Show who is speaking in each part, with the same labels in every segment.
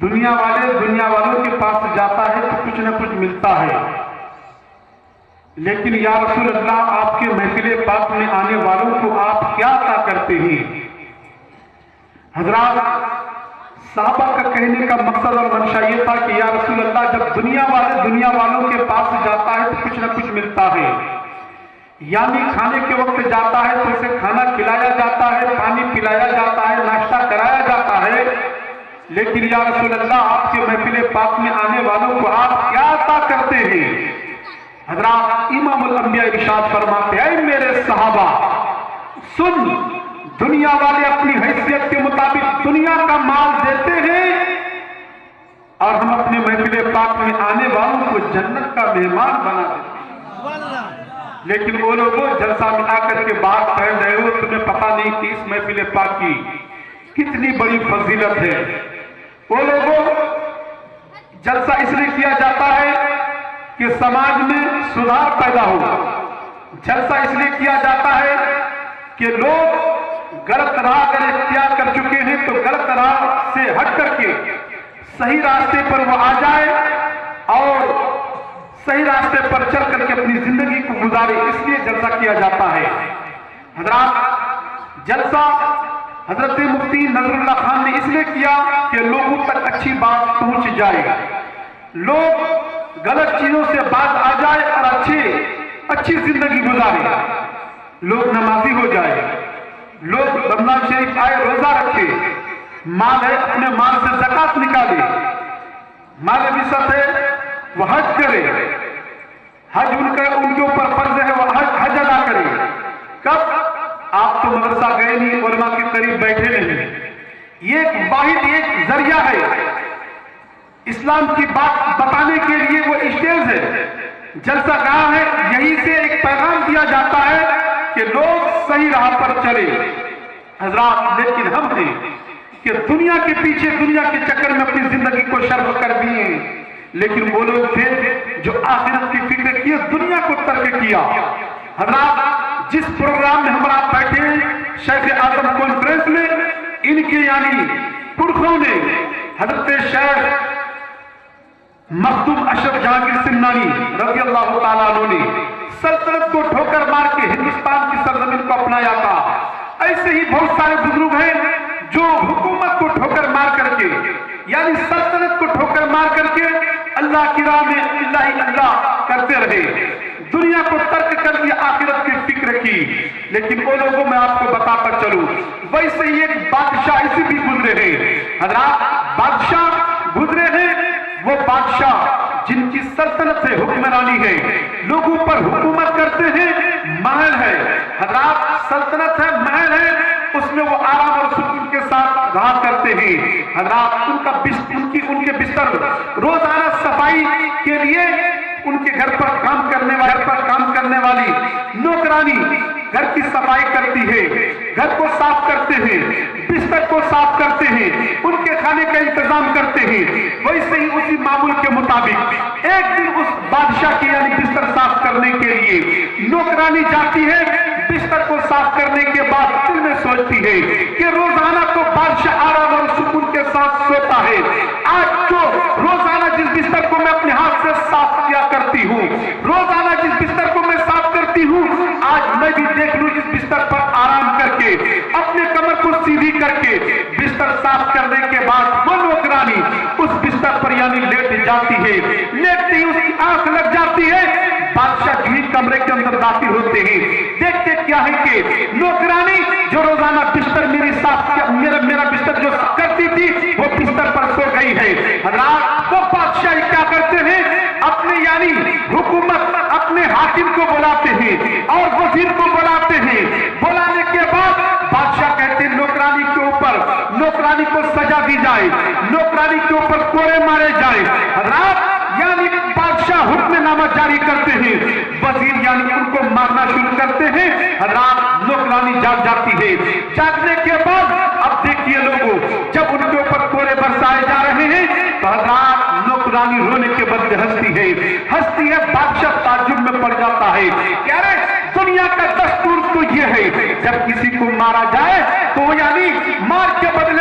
Speaker 1: دنیا والوں کے پاس جاتا ہے تو کچھ نہ کچھ ملتا ہے، لیکن یا رسول اللہ آپ کے محفل پاک میں آنے والوں کو آپ کیا عطا کرتے ہیں؟ حضرات، صحابہ کا کہنے کا مقصد اور منشا یہ تھا کہ یا رسول اللہ جب دنیا والوں کے پاس جاتا ہے تو کچھ نہ کچھ ملتا ہے، یعنی کھانے کے وقت جاتا ہے تو اسے کھانا کھلایا جاتا ہے، پانی پلایا جاتا ہے، ناشتہ کرایا جاتا ہے، لیکن یا رسول اللہ آپ کے محفل پاک میں آنے والوں کو آپ کیا عطا کرتے ہیں؟ حضرات، امام الانبیاء ارشاد فرماتے ہیں، اے میرے صحابہ سن، دنیا والے اپنی حیثیت کے مطابق دنیا کا مال دیتے ہیں اور ہم اپنے محفل پاک میں آنے والوں کو جنت کا مہمان بنا دیتے ہیں، لیکن وہ لوگوں جلسہ میں آ کر کے بات کہہ رہے ہو، تمہیں پتہ نہیں کہ اس محفل پاک کی کتنی بڑی فضیلت ہے۔ وہ لوگوں جلسہ اس لیے کیا جاتا ہے کہ سماج میں سدھار پیدا ہو، جلسہ اس لیے کیا جاتا ہے کہ لوگ غلط راہ اگر اختیار کر چکے ہیں تو غلط راہ سے ہٹ کر کے صحیح راستے پر وہ آ جائے اور صحیح راستے پر چل کر کے اپنی زندگی کو گزارے، اس لیے جلسہ کیا جاتا ہے۔ حضرات، جلسہ حضرت مفتی نظر اللہ خان نے اس لیے کیا کہ لوگوں تک اچھی بات پہنچ جائے، لوگ غلط چیزوں سے باز آ جائے اور اچھی زندگی گزارے، لوگ نمازی ہو جائے، لوگ رمضان شریف آئے روزہ رکھے، مال ہے اپنے مال سے زکات نکالے، مال وسعت ہے وہ حج کرے، حج ان کے اوپر فرض ہے وہ حج ادا کرے۔ کب؟ آپ تو مدرسہ گئے نہیں، علماء کے قریب بیٹھے نہیں، یہ ایک واحد ایک ذریعہ ہے اسلام کی بات بتانے کے لیے، وہ اسٹیج ہے، جلسہ گاہ ہے، یہیں سے ایک پیغام دیا جاتا ہے کہ لوگ صحیح راہ پر چلے۔ حضرات، لیکن ہم نے کہ دنیا کے پیچھے دنیا کے چکر میں اپنی زندگی کو شرف کر دیے، لیکن وہ لوگ تھے جو آخرت کی فکر کیے، دنیا کو ترک کیا۔ حضرات، جس پروگرام میں ہمارا بیٹھے شیخ اعظم کانفرنس میں، ان کے یعنی پرخوں نے حضرت شیخ مخدوم اشرف جہانگیر سمنانی رضی اللہ تعالیٰ عنہ نے سلطنت کو ٹھوکر مار کے ہندوستان کی سرزمین کو اپنایا تھا۔ ایسے ہی بہت سارے بزرگ ہیں جو حکومت کو ٹھوکر مار کر کے یعنی سلطنت کو ٹھوکر مار کر کے اللہ کی راہ میں اللہ کرتے رہے، دنیا کو ترک کر دیا، آخرت کی فکر کی۔ لیکن وہ لوگوں میں آپ کو بتا کر چلوں، ویسے ہی ایک بادشاہ اسی بھی گزرے ہیں۔ حضرات، بادشاہ گزرے ہیں، وہ بادشاہ جن کی سلطنت سے حکمرانی ہے، لوگوں پر حکومت کرتے ہیں، محل ہے۔ حضرات، سلطنت ہے، محل ہے، اس میں وہ آرام اور سکون کے ساتھ رہا کرتے ہیں۔ حضرات، ان کے بستر روزانہ صفائی کے لیے ان کے گھر پر کام کرنے والی نوکرانی گھر کی صفائی کرتی ہے، گھر کو صاف کرتے ہیں، بستر کو صاف کرتے ہیں، ان کے کھانے کا انتظام کرتے ہیں۔ ویسے ہی اسی معمول کے مطابق ایک دن اس بادشاہ کی یعنی بستر صاف کرنے کے لیے نوکرانی جاتی ہے، بستر کو صاف کرنے کے بعد دل میں سوچتی ہے کہ روزانہ تو بادشاہ آرام اور سکون کے ساتھ سوتا ہے، آج جو روزانہ جس بستر کو میں اپنے ہاتھ سے صاف کیا کرتی ہوں، روزانہ جس بستر کو میں صاف کرتی ہوں، آج میں بھی دیکھ لوں اس بستر پر آرام کر کے اپنے کمر کو سیدھی کر کے بستر صاف کرنے کے بعد وہ نوکرانی اس بستر پر یعنی لیٹ جاتی ہے، لیٹتے ہی اس کی آنکھ لگ جاتی ہے، بادشاہ جو ہی کمرے کے اندر داخل ہوتے ہیں، دیکھتے کیا ہے کہ نوکرانی جو روزانہ بستر میرا بستر جو کرتی تھی وہ بستر پر سو گئی ہے۔ حضرات، وہ بادشاہ کیا کرتے ہیں، اپنے یعنی حکومت اپنے حاکم کو بلاتے ہیں اور وزیر کو بلاتے ہیں، بلانے کے بعد بادشاہ کہتے ہیں نوکرانی کو سزا دی جائے، نوکرانی کے اوپر کوڑے مارے جائے۔ حضرات، یعنی بادشاہ حکم نامہ جاری کرتے ہیں، وزیر یعنی ان کو مارنا شروع کرتے ہیں۔ حضرات، نوکرانی جاگ جاتی ہے، جاگنے کے بعد اب دیکھیے لوگوں، جب ان کے اوپر کوڑے برسائے جا رہے ہیں تو حضرات نوکرانی رونے کے بدلے ہنستی ہے، بادشاہ تعجب میں پڑ جاتا ہے کہ ارے دنیا کا دستور تو یہ ہے جب کسی کو مارا جائے تو یعنی مار کے بدلے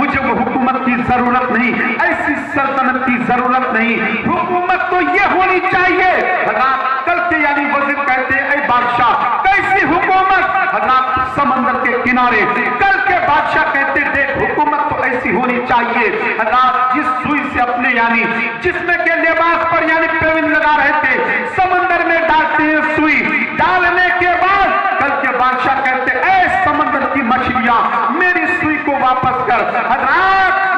Speaker 1: مجھے وہ حکومت کی ضرورت نہیں، ایسی سلطنت کی ضرورت نہیں، حکومت تو یہ ہونی چاہیے۔ حضرات کل کے یعنی وزیر کہتے ہیں اے بادشاہ کیسی حکومت؟ حضرات سمندر کے کنارے کل کے بادشاہ کہتے دیکھ حکومت تو ایسی ہونی چاہیے حضرات جس سوئی سے اپنے یعنی جسم کے لباس پر یعنی پیوند لگا رہے تھے سمندر میں ڈالتے ہیں سوئی ڈالنے کے بعد کل کے بادشاہ کہتے اے سمندر کی مچھلیاں میری سوئی کو واپس کر۔ حضرات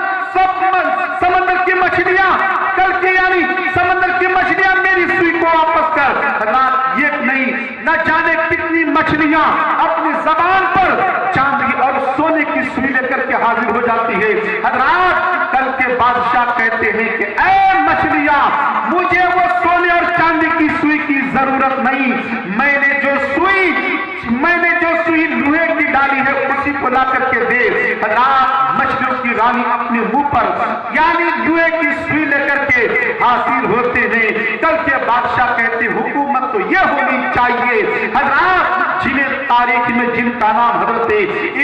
Speaker 1: سمندر کی مچھلیاں کل کے یعنی سمندر کی مچھلیاں میری سوئی کو واپس کر۔ حضرات یہ نہیں نہ جانے کتنی مچھلیاں اپنی زبان پر چاندی اور سونے کی سوئی لے کر کے حاضر ہو جاتی ہے۔ حضرات کل کے بادشاہ کہتے ہیں کہ اے مچھلیاں مجھے وہ سونے اور چاندی کی سوئی کی ضرورت نہیں، میں نے جو سوئی لوہے کی ڈالی ہے اسی کو لا کر کے دے۔ حضرات مچھلیوں کی رانی اپنے منہ پر یعنی لوہے کی سوئی لے کر کے حاضر ہوتے ہیں۔ کل کے بادشاہ کہتے حکومت تو یہ ہونی چاہیے حضرات جنہیں تاریخ میں جن کا نام حضرت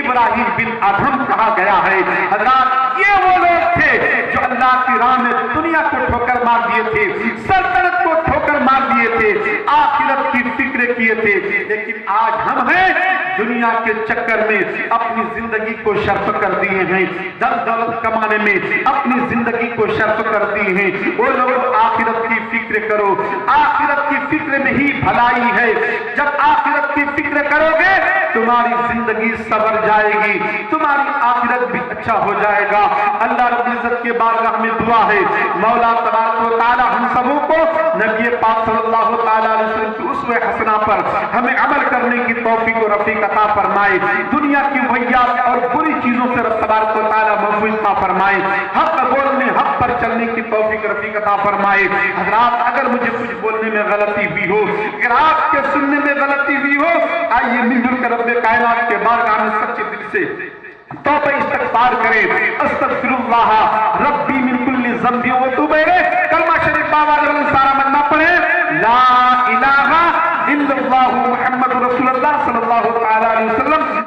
Speaker 1: ابراہیم بن ادھم کہا گیا ہے۔ حضرات یہ وہ لوگ تھے جو اللہ کی راہ میں دنیا کو ٹھوکر مار دیے تھے، سلطنت کو ٹھوکر مار دیے تھے، آخرت کی فکر کیے تھے، لیکن آج ہم ہیں دنیا کے چکر میں اپنی زندگی کو شرف کر دیے ہیں، دم دولت کمانے میں اپنی زندگی کو شرف کر دیے ہیں۔ وہ لوگ آخرت کی فکر کرو، آخرت کی فکر میں ہی بھلائی ہے۔ جب آخرت کی فکر کرو گے تمہاری زندگی سنور جائے گی، تمہاری آخرت بھی اچھا ہو جائے گا۔ اللہ رب العزت کے بارگاہ میں دعا ہے مولا تبارک و تعالی ہم سبوں کو نبی پاک صلی اللہ تعالی علیہ وسلم کی اسوہ حسنہ پر ہمیں عمل کرنے کی توفیق و رفیق عطا فرمائے، دنیا کی وحیات اور بری چیزوں سے رب تبارک و تعالی محفوظ عطا فرمائے، حق بولنے حق پر چلنے کی توفیق و رفیق عطا فرمائے۔ حضرات اگر مجھے کچھ بولنے میں غلطی ہوئی ہو، اگر آپ کے سننے میں غلطی ہوئی ہو، آئیے مل جل کر رب کائنات کے بارگاہ میں سچے دل سے توبہ استغفار کریں۔ استغفر اللہ ربی من کل ذنب و توب الیہ، کلمہ شریف آواز بلند سارا مجمع پڑھیں، لا الہ الا اللہ محمد رسول اللہ صلی اللہ تعالی علیہ وسلم۔